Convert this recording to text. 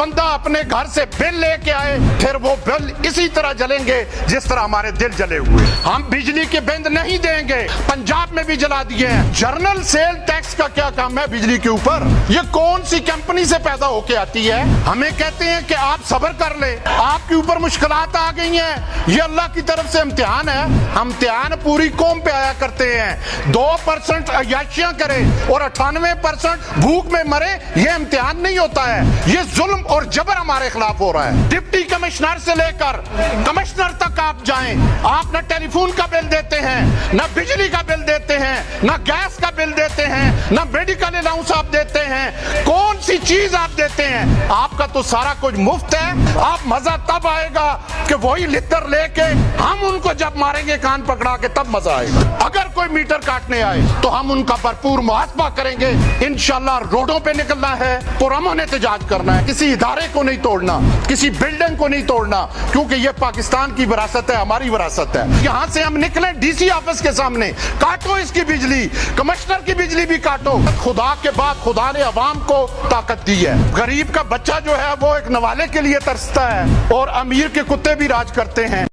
बंदा अपने घर से बिल लेके आए, फिर वो बिल इसी तरह जलेंगे जिस तरह हमारे दिल जले हुए। हम बिजली के बिल नहीं देंगे, पंजाब में भी जला दिए हैं। जर्नल सेल टैक्स का क्या काम है बिजली के ऊपर? ये कौन सी कंपनी से पैदा होके आती है? हमें कहते हैं कि आप सब्र कर ले, आपके ऊपर मुश्किलात आ गई हैं, ये अल्लाह की तरफ से इम्तिहान है। हम इम्तिहान पूरी कौम पे आया करते हैं। 2% अय्याशियां करे और 98% भूख में मरे, ये इम्तिहान नहीं होता है। ये जुल्म और जबर हमारे खिलाफ हो रहा है। डिप्टी कमिश्नर से लेकर कमिश्नर तक आप जाएं, आप न टेलीफोन का बिल देते हैं, न बिजली का बिल देते हैं, न गैस का बिल देते हैं, न मेडिकल अलाउंस आप देते हैं। कौन सी चीज आप देते हैं? आपका तो सारा कुछ मुफ्त है। आप मजा तब आएगा कि वही लिटर लेके हम उनको जब मारेंगे कान पकड़ा के, तब मजा आएगा। अगर कोई मीटर काटने आए तो हम उनका भरपूर मुआवजा करेंगे। इंशाल्लाह रोडों पे निकलना है, पुरअमन एहतजाज करना है। किसी इदारे को नहीं तोड़ना, किसी बिल्डिंग को नहीं तोड़ना, क्योंकि ये पाकिस्तान की विरासत है, हमारी विरासत है। यहाँ से हम निकले डीसी ऑफिस के सामने, काटो इसकी बिजली, कमिश्नर की बिजली भी काटो। खुदा के बाद खुदा ने अवाम को ताकत दी है। गरीब का बच्चा जो है वो एक नवाले के लिए तरसता है और अमीर के कुत्ते भी राज करते हैं।